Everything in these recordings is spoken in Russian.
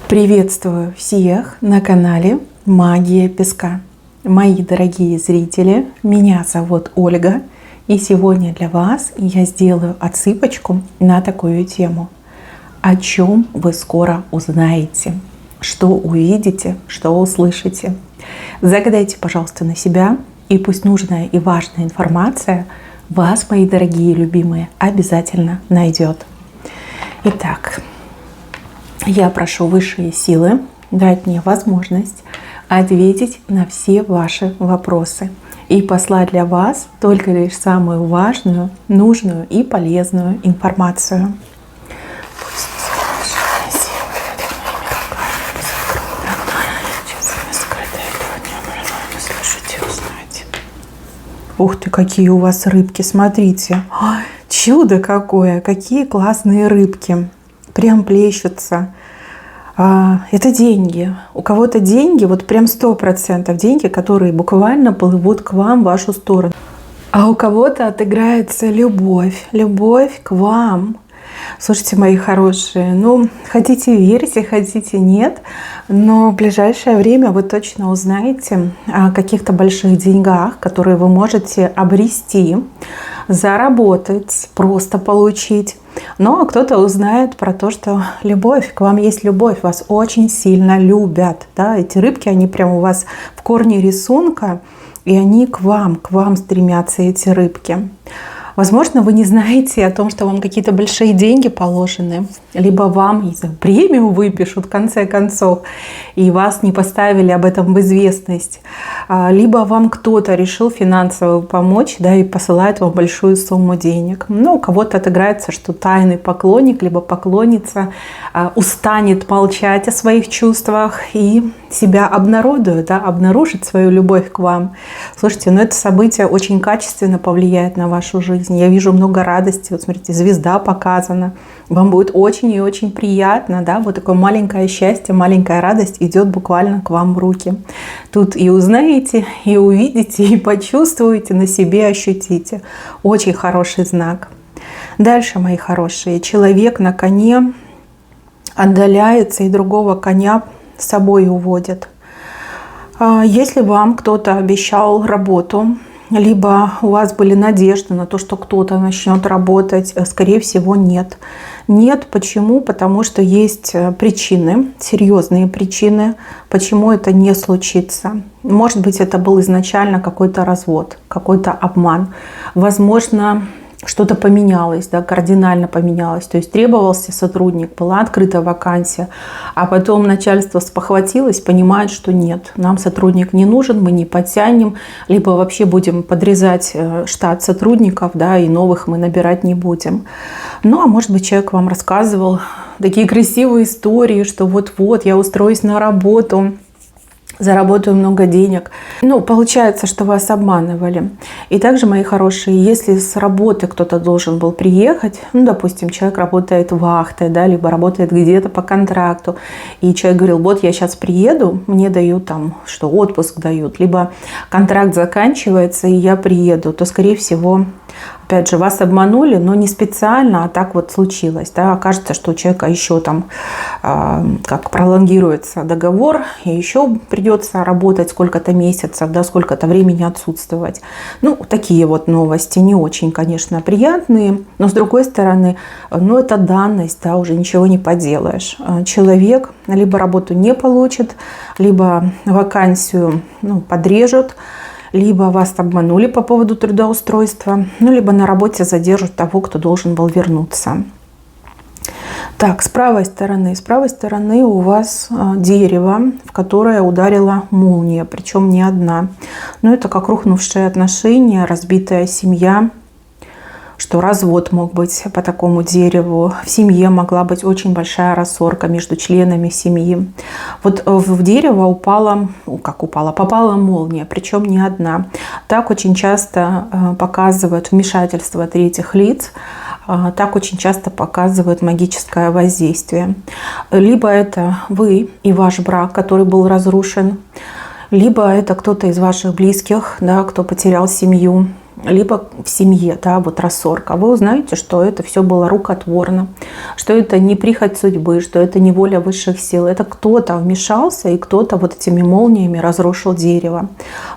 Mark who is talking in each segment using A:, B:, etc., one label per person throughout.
A: Приветствую всех на канале Магия Песка. Мои дорогие зрители, меня зовут Ольга, и сегодня для вас я сделаю отсыпочку на такую тему. О чем вы скоро узнаете, что увидите, что услышите. Загадайте, пожалуйста, на себя, и пусть нужная и важная информация вас, мои дорогие любимые, обязательно найдет. Итак, я прошу высшие силы дать мне возможность ответить на все ваши вопросы и послать для вас только лишь самую важную, нужную и полезную информацию. Ух ты, какие у вас рыбки, смотрите. Чудо какое, какие классные рыбки. Прям плещутся. Это деньги. У кого-то деньги, вот прям 100% деньги, которые буквально плывут к вам, в вашу сторону. А у кого-то отыграется любовь. Любовь к вам. Слушайте, мои хорошие, хотите верьте, хотите нет, но в ближайшее время вы точно узнаете о каких-то больших деньгах, которые вы можете обрести, заработать, просто получить. Ну, а кто-то узнает про то, что любовь, к вам есть любовь, вас очень сильно любят. Да? Эти рыбки, они прям у вас в корне рисунка, и они к вам стремятся, эти рыбки. Возможно, вы не знаете о том, что вам какие-то большие деньги положены, либо вам, не знаю, премию выпишут в конце концов, и вас не поставили об этом в известность, либо вам кто-то решил финансово помочь, да, и посылает вам большую сумму денег. У кого-то отыграется, что тайный поклонник, либо поклонница устанет молчать о своих чувствах и себя обнародует, да, обнаружит свою любовь к вам. Слушайте, это событие очень качественно повлияет на вашу жизнь. Я вижу много радости. Вот смотрите, звезда показана. Вам будет очень и очень приятно, да, вот такое маленькое счастье, маленькая радость идет буквально к вам в руки. Тут и узнаете, и увидите, и почувствуете, на себе ощутите. Очень хороший знак. Дальше, мои хорошие, человек на коне отдаляется и другого коня с собой уводит. Если вам кто-то обещал работу, либо у вас были надежды на то, что кто-то начнет работать, скорее всего, нет. Нет, почему? Потому что есть причины, серьезные причины, почему это не случится. Может быть, это был изначально какой-то развод, какой-то обман. Возможно, что-то поменялось, да, кардинально поменялось. То есть требовался сотрудник, была открыта вакансия, а потом начальство спохватилось, понимает, что нет, нам сотрудник не нужен, мы не подтянем, либо вообще будем подрезать штат сотрудников, да, и новых мы набирать не будем. А может быть, человек вам рассказывал такие красивые истории, что вот-вот я устроюсь на работу, заработаю много денег. Получается, что вас обманывали. И также, мои хорошие, если с работы кто-то должен был приехать, допустим, человек работает вахтой, да, либо работает где-то по контракту, и человек говорил, вот я сейчас приеду, мне дают отпуск дают, либо контракт заканчивается, и я приеду, то, скорее всего, опять же, вас обманули, но не специально, а так вот случилось. Да? Окажется, что у человека еще как пролонгируется договор, и еще придется работать сколько-то месяцев, да, сколько-то времени отсутствовать. Такие вот новости не очень, конечно, приятные, но с другой стороны, это данность, да, уже ничего не поделаешь. Человек либо работу не получит, либо вакансию подрежут, либо вас обманули по поводу трудоустройства, либо на работе задержат того, кто должен был вернуться. Так, с правой стороны у вас дерево, в которое ударила молния, причем не одна. Это как рухнувшие отношения, разбитая семья, что развод мог быть по такому дереву. В семье могла быть очень большая рассорка между членами семьи. Вот в дерево попала молния, причем не одна. Так очень часто показывают вмешательство третьих лиц, так очень часто показывают магическое воздействие. Либо это вы и ваш брак, который был разрушен, либо это кто-то из ваших близких, да, кто потерял семью, либо в семье, да, вот рассорка, вы узнаете, что это все было рукотворно, что это не прихоть судьбы, что это не воля высших сил. Это кто-то вмешался, и кто-то вот этими молниями разрушил дерево.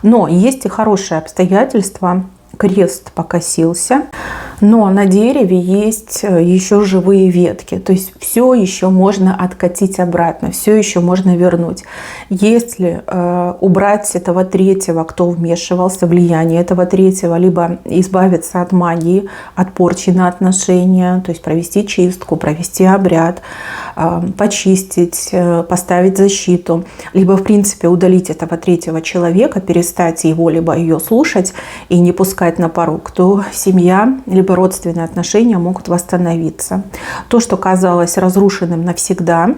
A: Но есть и хорошие обстоятельства. Крест покосился, но на дереве есть еще живые ветки. То есть все еще можно откатить обратно, все еще можно вернуть. Если убрать этого третьего, кто вмешивался, влияние этого третьего, либо избавиться от магии, от порчи на отношения, то есть провести чистку, провести обряд, почистить, поставить защиту, либо в принципе удалить этого третьего человека, перестать его либо ее слушать и не пускать на порог, то семья либо родственные отношения могут восстановиться. То, что казалось разрушенным навсегда,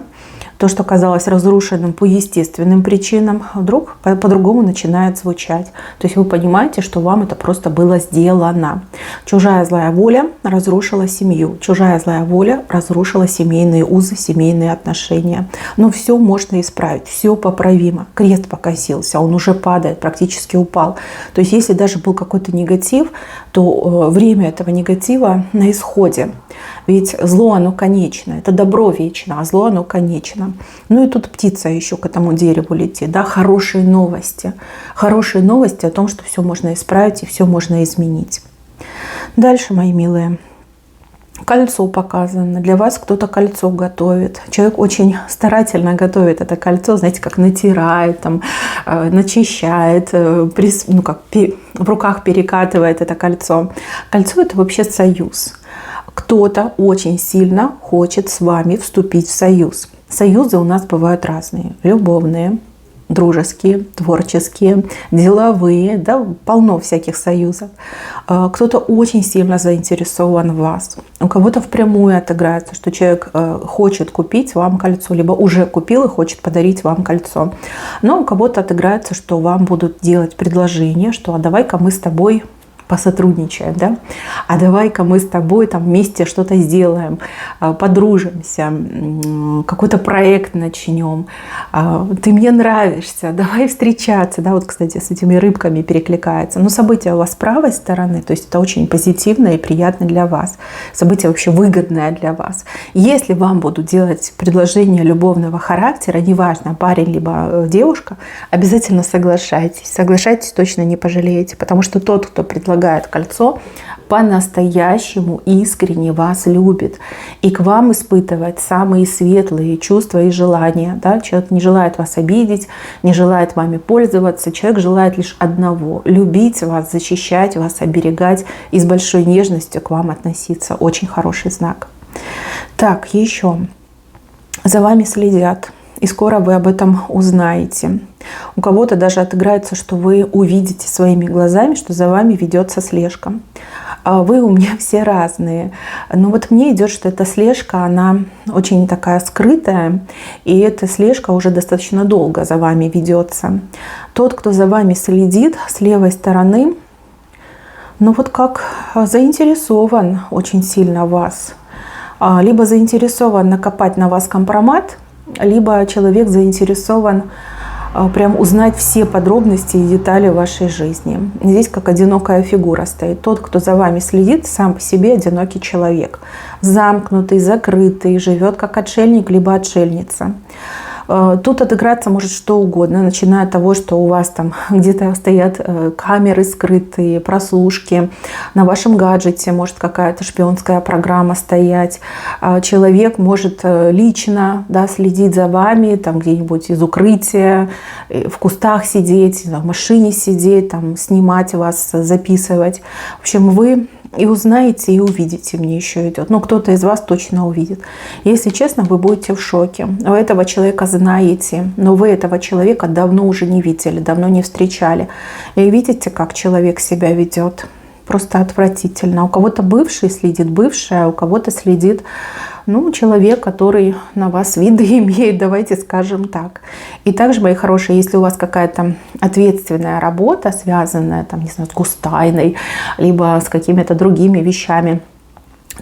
A: то, что казалось разрушенным по естественным причинам, вдруг по-другому начинает звучать. То есть вы понимаете, что вам это просто было сделано. Чужая злая воля разрушила семью. Чужая злая воля разрушила семейные узы, семейные отношения. Но все можно исправить, все поправимо. Крест покосился, он уже падает, практически упал. То есть если даже был какой-то негатив, то время этого негатива на исходе. Ведь зло, оно конечно, это добро вечно, а зло, оно конечно. Ну и тут птица еще к этому дереву летит, да, хорошие новости. Хорошие новости о том, что все можно исправить и все можно изменить. Дальше, мои милые. Кольцо показано. Для вас кто-то кольцо готовит. Человек очень старательно готовит это кольцо, знаете, как натирает, там, начищает, в руках перекатывает это кольцо. Кольцо – это вообще союз. Кто-то очень сильно хочет с вами вступить в союз. Союзы у нас бывают разные. Любовные, дружеские, творческие, деловые. Да, полно всяких союзов. Кто-то очень сильно заинтересован в вас. У кого-то впрямую отыграется, что человек хочет купить вам кольцо, либо уже купил и хочет подарить вам кольцо. Но у кого-то отыграется, что вам будут делать предложение, что «а давай-ка мы с тобой посотрудничаем, да? А давай-ка мы с тобой там вместе что-то сделаем, подружимся, какой-то проект начнем, ты мне нравишься, давай встречаться». Да, вот, кстати, с этими рыбками перекликается. Но событие у вас с правой стороны, то есть это очень позитивно и приятно для вас. Событие вообще выгодное для вас. Если вам будут делать предложение любовного характера, неважно, парень либо девушка, обязательно соглашайтесь. Соглашайтесь, точно не пожалеете, потому что тот, кто предлагает кольцо, по-настоящему искренне вас любит и к вам испытывает самые светлые чувства и желания. Да? Человек не желает вас обидеть, не желает вами пользоваться. Человек желает лишь одного – любить вас, защищать вас, оберегать и с большой нежностью к вам относиться. Очень хороший знак. Так, еще. За вами следят. И скоро вы об этом узнаете. У кого-то даже отыграется, что вы увидите своими глазами, что за вами ведется слежка. Вы у меня все разные. Но вот мне идет, что эта слежка, она очень такая скрытая. И эта слежка уже достаточно долго за вами ведется. Тот, кто за вами следит с левой стороны, ну вот как заинтересован очень сильно в вас. Либо заинтересован накопать на вас компромат, либо человек заинтересован прям узнать все подробности и детали вашей жизни. Здесь как одинокая фигура стоит. Тот, кто за вами следит, сам по себе одинокий человек. Замкнутый, закрытый, живет как отшельник, либо отшельница. Тут отыграться может что угодно, начиная от того, что у вас там где-то стоят камеры скрытые, прослушки, на вашем гаджете может какая-то шпионская программа стоять. Человек может лично, да, следить за вами, там где-нибудь из укрытия, в кустах сидеть, в машине сидеть, там, снимать вас, записывать. В общем, вы и узнаете, и увидите, мне еще идет. Но кто-то из вас точно увидит. Если честно, вы будете в шоке. Вы этого человека знаете, но вы этого человека давно уже не видели, давно не встречали. И видите, как человек себя ведет. Просто отвратительно. У кого-то бывший следит, бывшая, у кого-то следит человек, который на вас виды имеет, давайте скажем так. И также, мои хорошие, если у вас какая-то ответственная работа, связанная там, не знаю, с гостайной, либо с какими-то другими вещами,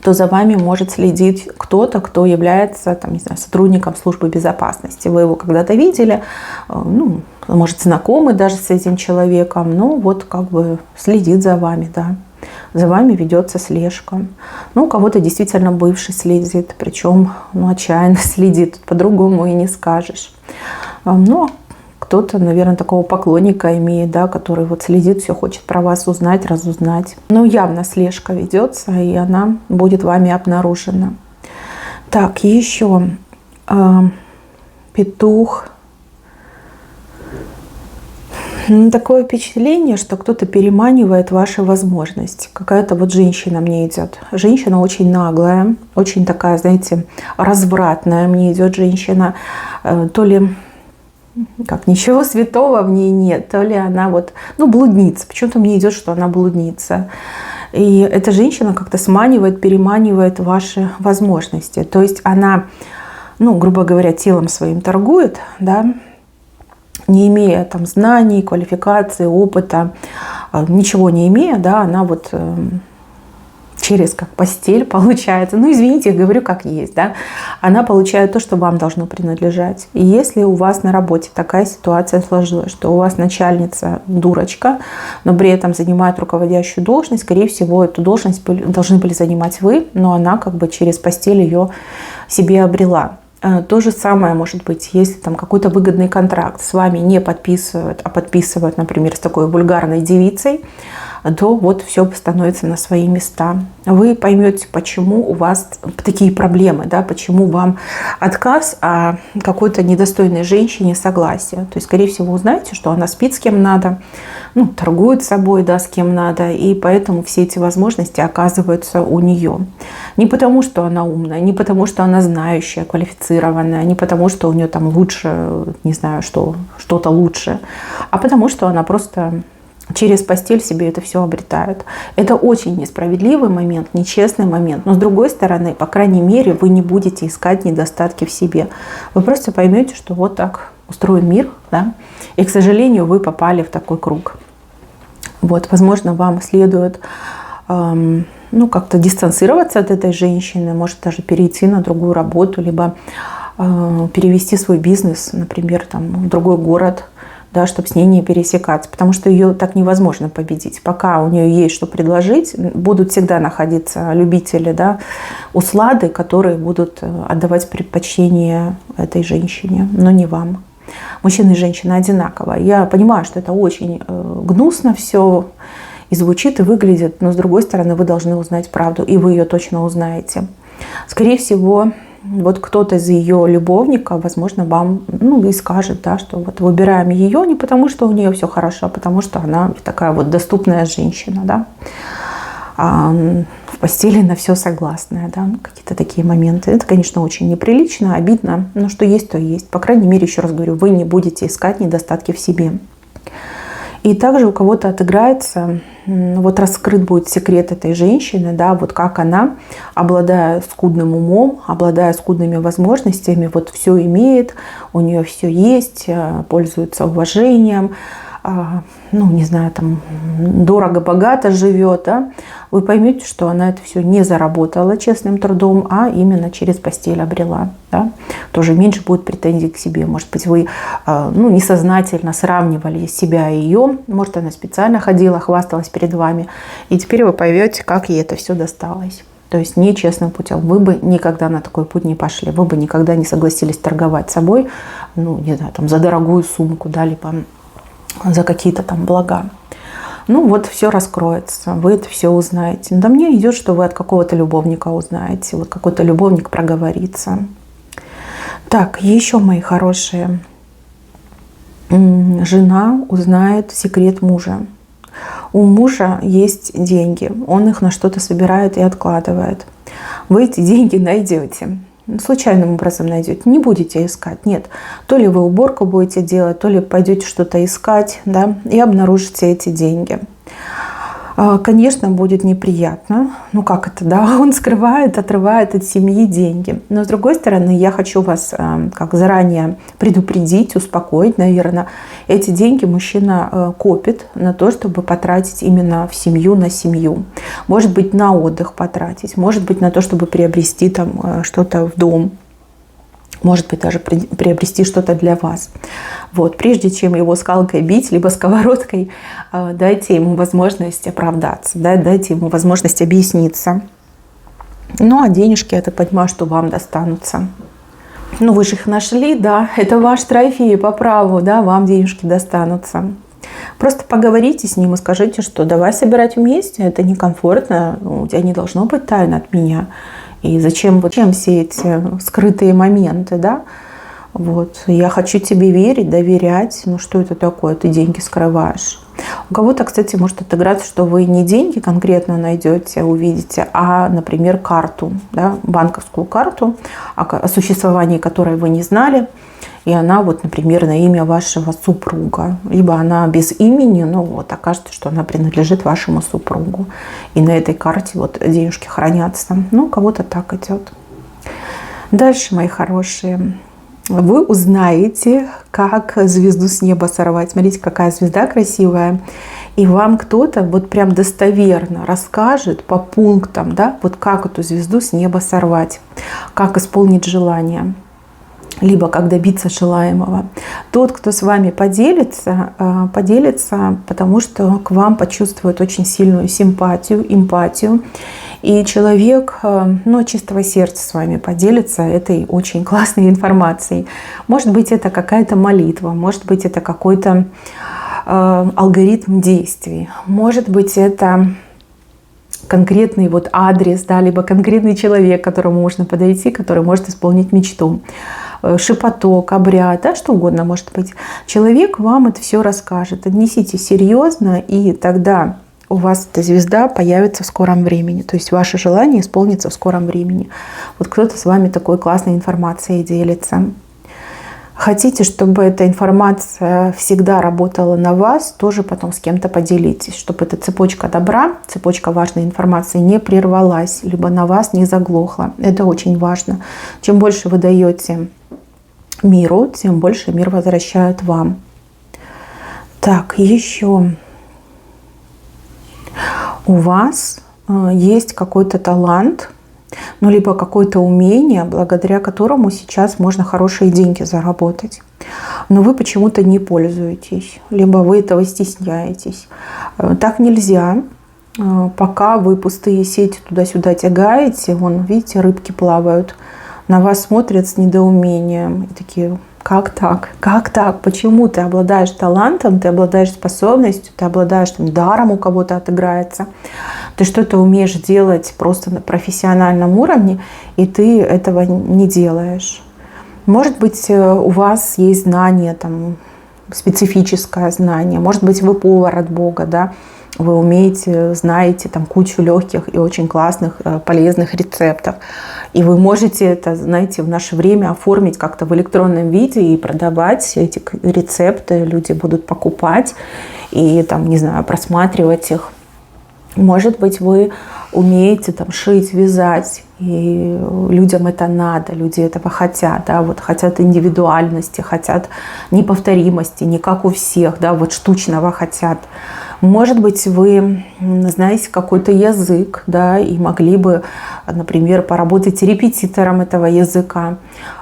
A: то за вами может следить кто-то, кто является, там, не знаю, сотрудником службы безопасности. Вы его когда-то видели, ну, может, знакомы даже с этим человеком, но вот как бы следит за вами, да. За вами ведется слежка. Ну, у кого-то действительно бывший следит, причем, ну, отчаянно следит, по-другому и не скажешь. Но кто-то, наверное, такого поклонника имеет, да, который вот следит, все хочет про вас узнать, разузнать. Но явно слежка ведется, и она будет вами обнаружена. Так, еще петух. Такое впечатление, что кто-то переманивает ваши возможности. Какая-то вот женщина мне идет. Женщина очень наглая, очень такая, знаете, развратная мне идет женщина. То ли как ничего святого в ней нет, то ли она вот, ну, блудница. Почему-то мне идет, что она блудница. И эта женщина как-то сманивает, переманивает ваши возможности. То есть она, ну, грубо говоря, телом своим торгует, да, не имея там знаний, квалификации, опыта, ничего не имея, да, она вот через как постель получается, ну, извините, говорю как есть, да, она получает то, что вам должно принадлежать. И если у вас на работе такая ситуация сложилась, что у вас начальница дурочка, но при этом занимает руководящую должность, скорее всего, эту должность должны были занимать вы, но она как бы через постель ее себе обрела. То же самое может быть, если там какой-то выгодный контракт с вами не подписывают, а подписывают, например, с такой вульгарной девицей, то вот все становится на свои места. Вы поймете, почему у вас такие проблемы, да, почему вам отказ, а какой-то недостойной женщине согласие. То есть, скорее всего, узнаете, что она спит с кем надо, ну, торгует собой, да, с кем надо, и поэтому все эти возможности оказываются у нее. Не потому, что она умная, не потому, что она знающая, квалифицированная, не потому, что у нее там лучше, не знаю, что-то лучше, а потому, что она просто через постель себе это все обретает. Это очень несправедливый момент, нечестный момент. Но с другой стороны, по крайней мере, вы не будете искать недостатки в себе. Вы просто поймете, что вот так устроен мир, да? И, к сожалению, вы попали в такой круг. Вот, возможно, вам следует ну, как-то дистанцироваться от этой женщины, может даже перейти на другую работу, либо перевести свой бизнес, например, там, в другой город, да, чтобы с ней не пересекаться, потому что ее так невозможно победить. Пока у нее есть что предложить, будут всегда находиться любители, да, услады, которые будут отдавать предпочтение этой женщине, но не вам. Мужчина и женщина одинаково. Я понимаю, что это очень гнусно все и звучит, и выглядит, но с другой стороны вы должны узнать правду, и вы ее точно узнаете. Скорее всего, вот кто-то из ее любовников, возможно, вам, ну, и скажет, да, что вот выбираем ее не потому, что у нее все хорошо, а потому что она такая вот доступная женщина, да, в постели на все согласная, да, какие-то такие моменты. Это, конечно, очень неприлично, обидно, но что есть, то есть. По крайней мере, еще раз говорю, вы не будете искать недостатки в себе. И также у кого-то отыграется, вот раскрыт будет секрет этой женщины, да, вот как она, обладая скудным умом, обладая скудными возможностями, вот все имеет, у нее все есть, пользуется уважением, ну, не знаю, там, дорого-богато живет, да, вы поймете, что она это все не заработала честным трудом, а именно через постель обрела, да. Тоже меньше будет претензий к себе. Может быть, вы, ну, несознательно сравнивали себя и ее, может, она специально ходила, хвасталась перед вами, и теперь вы поймете, как ей это все досталось. То есть нечестным путем. Вы бы никогда на такой путь не пошли, вы бы никогда не согласились торговать собой, ну, не знаю, там, за дорогую сумку, да, либо за какие-то там блага. Ну вот все раскроется, вы это все узнаете. Но до мне идет, что вы от какого-то любовника узнаете, вот какой-то любовник проговорится. Так, еще, мои хорошие, жена узнает секрет мужа. У мужа есть деньги, он их на что-то собирает и откладывает. Вы эти деньги найдете. Случайным образом найдете, не будете искать, нет. То ли вы уборку будете делать, то ли пойдете что-то искать, да, и обнаружите эти деньги. Конечно, будет неприятно. Ну как это, да? Он скрывает, отрывает от семьи деньги. Но с другой стороны, я хочу вас как заранее предупредить, успокоить, наверное. Эти деньги мужчина копит на то, чтобы потратить именно в семью, на семью. Может быть, на отдых потратить. Может быть, на то, чтобы приобрести там что-то в дом. Может быть, даже приобрести что-то для вас. Вот. Прежде чем его скалкой бить, либо сковородкой, дайте ему возможность оправдаться, да? Дайте ему возможность объясниться. Ну, а денежки, я так понимаю, что вам достанутся. Ну, вы же их нашли, да, это ваш трофей по праву, да, вам денежки достанутся. Просто поговорите с ним и скажите, что давай собирать вместе, это некомфортно, у тебя не должно быть тайн от меня. И зачем все эти скрытые моменты, да? Вот. Я хочу тебе верить, доверять. Ну что это такое? Ты деньги скрываешь. У кого-то, кстати, может отыграться, что вы не деньги конкретно найдете, увидите, а, например, карту, да? Банковскую карту, о существовании которой вы не знали. И она, вот, например, на имя вашего супруга. Либо она без имени, но вот окажется, что она принадлежит вашему супругу. И на этой карте вот денежки хранятся. Ну, у кого-то так идет. Дальше, мои хорошие, вы узнаете, как звезду с неба сорвать. Смотрите, какая звезда красивая. И вам кто-то вот прям достоверно расскажет по пунктам, да, вот как эту звезду с неба сорвать, как исполнить желание, либо как добиться желаемого. Тот, кто с вами поделится, потому что к вам почувствует очень сильную симпатию, эмпатию. И человек, ну, чистого сердца с вами поделится этой очень классной информацией. Может быть, это какая-то молитва, может быть, это какой-то алгоритм действий, может быть, это конкретный вот адрес, да, либо конкретный человек, к которому можно подойти, который может исполнить мечту. Шепоток, обряд, да, что угодно может быть. Человек вам это все расскажет. Отнесите серьезно, и тогда у вас эта звезда появится в скором времени. То есть ваше желание исполнится в скором времени. Вот кто-то с вами такой классной информацией делится. Хотите, чтобы эта информация всегда работала на вас, тоже потом с кем-то поделитесь, чтобы эта цепочка добра, цепочка важной информации не прервалась, либо на вас не заглохла. Это очень важно. Чем больше вы даете миру, тем больше мир возвращает вам. Так, еще у вас есть какой-то талант, ну, либо какое-то умение, благодаря которому сейчас можно хорошие деньги заработать. Но вы почему-то не пользуетесь, либо вы этого стесняетесь. Так нельзя. Пока вы пустые сети туда-сюда тягаете, вон, видите, рыбки плавают, на вас смотрят с недоумением и такие: как так? Как так? Почему ты обладаешь талантом, ты обладаешь способностью, ты обладаешь там даром, у кого-то отыграется. Ты что-то умеешь делать просто на профессиональном уровне, и ты этого не делаешь. Может быть, у вас есть знание, там, специфическое знание. Может быть, вы повар от Бога, да? Вы умеете, знаете там кучу легких и очень классных, полезных рецептов. И вы можете это, знаете, в наше время оформить как-то в электронном виде и продавать эти рецепты. Люди будут покупать и там, не знаю, просматривать их. Может быть, вы умеете там шить, вязать, и людям это надо, люди этого хотят, да, вот хотят индивидуальности, хотят неповторимости, не как у всех, да, вот штучного хотят. Может быть, вы знаете какой-то язык, да, и могли бы, например, поработать репетитором этого языка.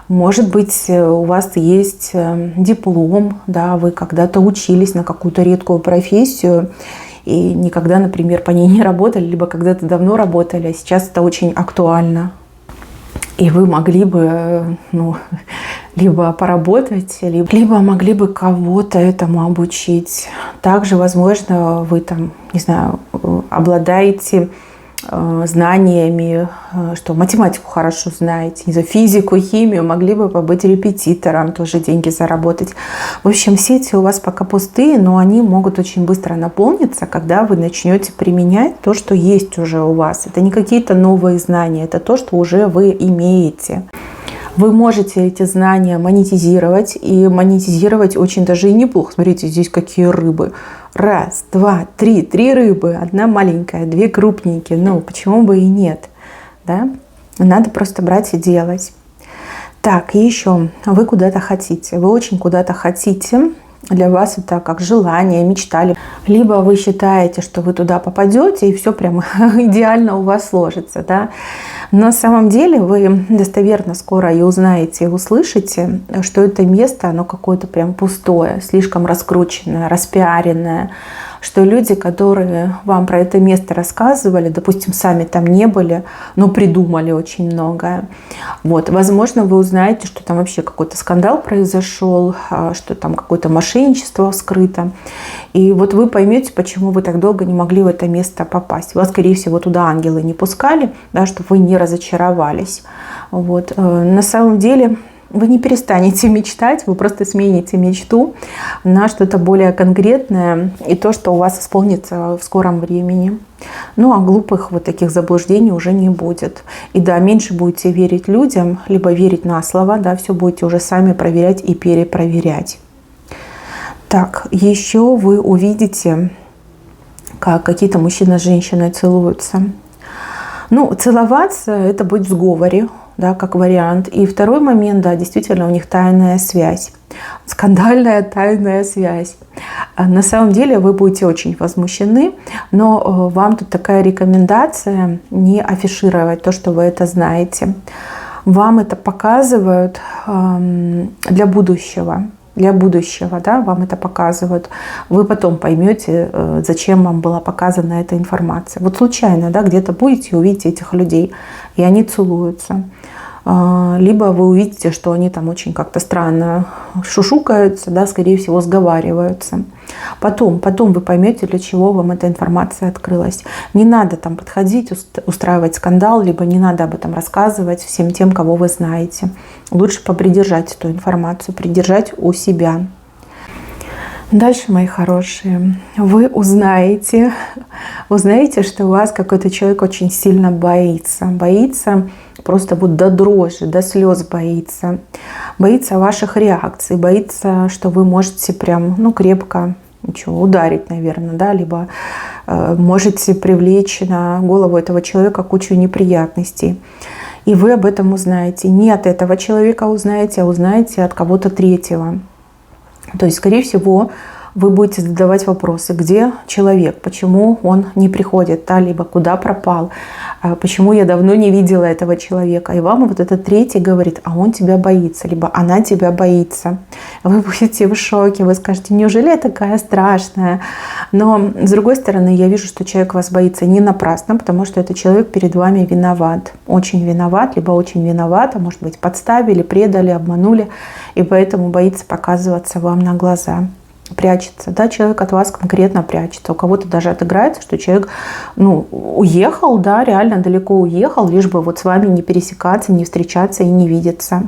A: Может быть, у вас есть диплом, да, вы когда-то учились на какую-то редкую профессию, и никогда, например, по ней не работали, либо когда-то давно работали, а сейчас это очень актуально. И вы могли бы, ну, либо поработать, либо могли бы кого-то этому обучить. Также, возможно, вы там, не знаю, обладаете знаниями, что математику хорошо знаете, не знаю, физику, химию, могли бы побыть репетитором, тоже деньги заработать. В общем, сети у вас пока пустые, но они могут очень быстро наполниться, когда вы начнете применять то, что есть уже у вас. Это не какие-то новые знания, это то, что уже вы имеете. Вы можете эти знания монетизировать, и монетизировать очень даже и неплохо. Смотрите, здесь какие рыбы. Раз, два, три. 3 рыбы. Одна маленькая, 2 крупненькие. Ну, почему бы и нет? Да? Надо просто брать и делать. Так, и еще. Вы куда-то хотите. Вы очень куда-то хотите. Для вас это как желание, мечта. Либо вы считаете, что вы туда попадете, и все прям идеально у вас сложится. Да? Но на самом деле вы достоверно скоро и узнаете, и услышите, что это место, оно какое-то прям пустое, слишком раскрученное, распиаренное, что люди, которые вам про это место рассказывали, допустим, сами там не были, но придумали очень многое. Вот. Возможно, вы узнаете, что там вообще какой-то скандал произошел, что там какое-то мошенничество вскрыто. И вот вы поймете, почему вы так долго не могли в это место попасть. Вас, скорее всего, туда ангелы не пускали, да, чтобы вы не разочаровались. Вот. На самом деле вы не перестанете мечтать, вы просто смените мечту на что-то более конкретное и то, что у вас исполнится в скором времени. Ну, а глупых вот таких заблуждений уже не будет. И да, меньше будете верить людям, либо верить на слово, да, все будете уже сами проверять и перепроверять. Так, еще вы увидите, как какие-то мужчина с женщиной целуются. Ну, целоваться – это быть в сговоре, да, как вариант. И второй момент, да, действительно, у них тайная связь. Скандальная тайная связь. На самом деле вы будете очень возмущены, но вам тут такая рекомендация не афишировать то, что вы это знаете. Вам это показывают для будущего. Для будущего, да, вам это показывают. Вы потом поймете, зачем вам была показана эта информация. Вот случайно, да, где-то будете и увидите этих людей, и они целуются. Либо вы увидите, что они там очень как-то странно шушукаются, да, скорее всего, сговариваются. Потом вы поймете, для чего вам эта информация открылась. Не надо там подходить, устраивать скандал, либо не надо об этом рассказывать всем тем, кого вы знаете. Лучше попридержать эту информацию, придержать у себя. Дальше, мои хорошие, вы узнаете, что у вас какой-то человек очень сильно боится просто вот до дрожи, до слез боится ваших реакций, боится, что вы можете прям, крепко ударить, наверное, да, либо можете привлечь на голову этого человека кучу неприятностей. И вы об этом узнаете. Не от этого человека узнаете, а узнаете от кого-то третьего. То есть, скорее всего, вы будете задавать вопросы, где человек, почему он не приходит, да, либо куда пропал, почему я давно не видела этого человека. И вам вот этот третий говорит, а он тебя боится, либо она тебя боится. Вы будете в шоке, вы скажете, неужели я такая страшная? Но с другой стороны, я вижу, что человек вас боится не напрасно, потому что этот человек перед вами виноват. Очень виноват, либо очень виноват, а может быть подставили, предали, обманули, и поэтому боится показываться вам на глаза. Прячется, да, человек от вас конкретно прячется. У кого-то даже отыграется, что человек, уехал, да, реально далеко уехал, лишь бы вот с вами не пересекаться, не встречаться и не видеться.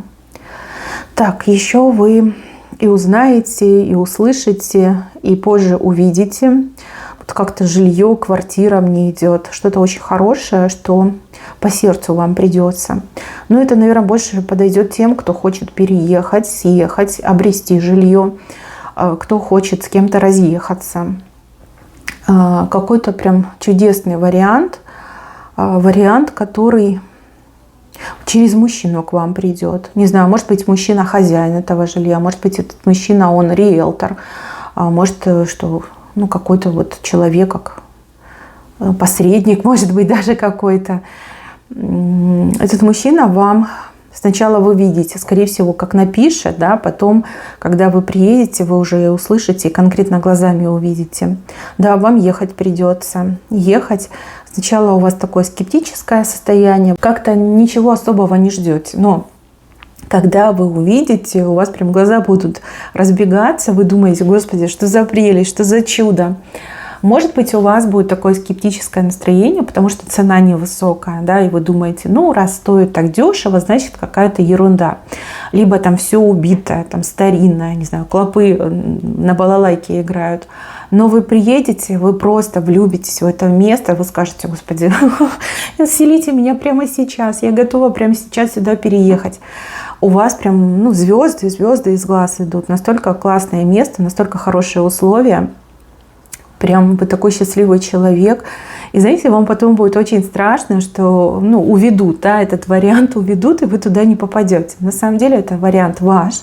A: Так, еще вы и узнаете, и услышите, и позже увидите. Вот как-то жилье, квартира мне идет, что-то очень хорошее, что по сердцу вам придется. Но это, наверное, больше подойдет тем, кто хочет переехать, съехать, обрести жилье, кто хочет с кем-то разъехаться. Какой-то прям чудесный вариант, который через мужчину к вам придет. Не знаю, может быть, мужчина хозяин этого жилья, может быть, этот мужчина, он риэлтор, может, что какой-то вот человек, как посредник, может быть, даже какой-то. Этот мужчина вам... Сначала вы видите, скорее всего, как напишет, да, потом, когда вы приедете, вы уже услышите, конкретно глазами увидите. Да, вам ехать придется. Ехать. Сначала у вас такое скептическое состояние, как-то ничего особого не ждете. Но когда вы увидите, у вас прям глаза будут разбегаться, вы думаете, Господи, что за прелесть, что за чудо. Может быть, у вас будет такое скептическое настроение, потому что цена невысокая, да, и вы думаете, раз стоит так дешево, значит, какая-то ерунда. Либо там все убитое, там старинное, не знаю, клопы на балалайке играют. Но вы приедете, вы просто влюбитесь в это место, вы скажете: Господи, селите меня прямо сейчас, я готова прямо сейчас сюда переехать. У вас прям звезды из глаз идут. Настолько классное место, настолько хорошие условия. Прям вы такой счастливый человек. И знаете, вам потом будет очень страшно, что уведут, да, этот вариант уведут, и вы туда не попадете. На самом деле это вариант ваш.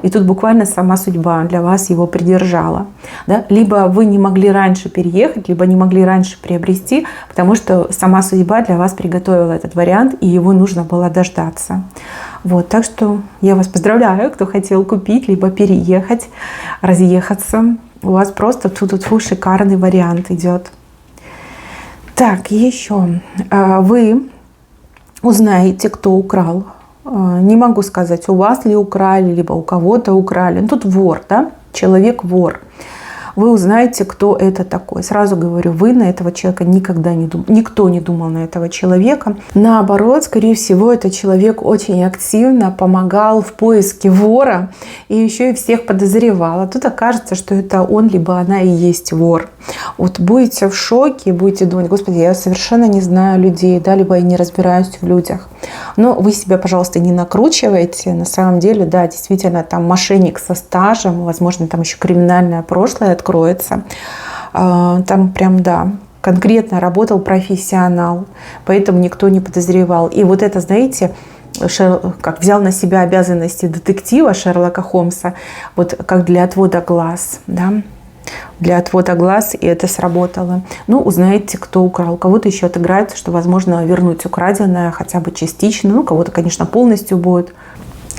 A: И тут буквально сама судьба для вас его придержала. Да? Либо вы не могли раньше переехать, либо не могли раньше приобрести, потому что сама судьба для вас приготовила этот вариант, и его нужно было дождаться. Вот, так что я вас поздравляю, кто хотел купить, либо переехать, разъехаться. У вас просто тут шикарный вариант идет. Так, еще вы узнаете, кто украл. Не могу сказать, у вас ли украли, либо у кого-то украли. Тут вор, да? Человек-вор. Вы узнаете, кто это такой. Сразу говорю, вы на этого человека никогда не думали. Никто не думал на этого человека. Наоборот, скорее всего, этот человек очень активно помогал в поиске вора и еще и всех подозревал. А тут окажется, что это он, либо она и есть вор. Вот будете в шоке, будете думать: Господи, я совершенно не знаю людей, да, либо я не разбираюсь в людях. Но вы себя, пожалуйста, не накручивайте. На самом деле, да, действительно, там мошенник со стажем, возможно, там еще криминальное прошлое откроется. Там прям, да, конкретно работал профессионал, поэтому никто не подозревал. И вот это, знаете, как взял на себя обязанности детектива Шерлока Холмса, вот как для отвода глаз, да, для отвода глаз, и это сработало. Узнаете, кто украл. Кого-то еще отыграется, что, возможно, вернуть украденное хотя бы частично. Кого-то, конечно, полностью будет.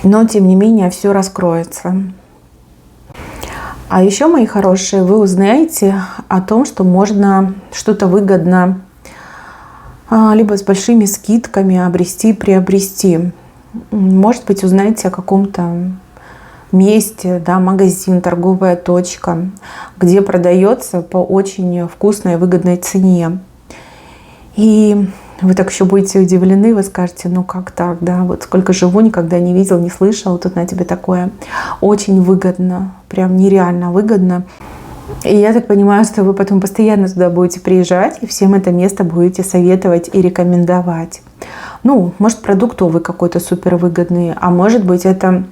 A: Но, тем не менее, все раскроется. А еще, мои хорошие, вы узнаете о том, что можно что-то выгодно либо с большими скидками приобрести. Может быть, узнаете о каком-то месте, да, магазин, торговая точка, где продается по очень вкусной и выгодной цене. И вы так еще будете удивлены, вы скажете: как так, да, вот сколько живу, никогда не видел, не слышал, тут на тебе такое. Очень выгодно, прям нереально выгодно. И я так понимаю, что вы потом постоянно туда будете приезжать и всем это место будете советовать и рекомендовать. Может, продуктовый какой-то супер выгодный, а может быть, это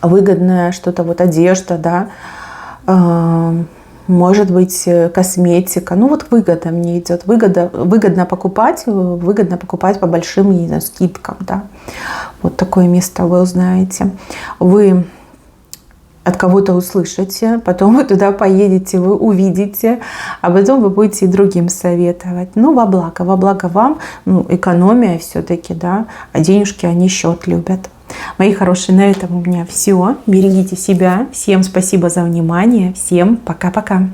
A: выгодное что-то, вот одежда, да, может быть, косметика. Выгода мне идет. Выгодно покупать по большим скидкам, да. Вот такое место вы узнаете. Вы от кого-то услышите, потом вы туда поедете, вы увидите, а потом вы будете и другим советовать. Во благо вам, экономия все-таки, да, а денежки, они счет любят. Мои хорошие, на этом у меня все. Берегите себя. Всем спасибо за внимание. Всем пока-пока.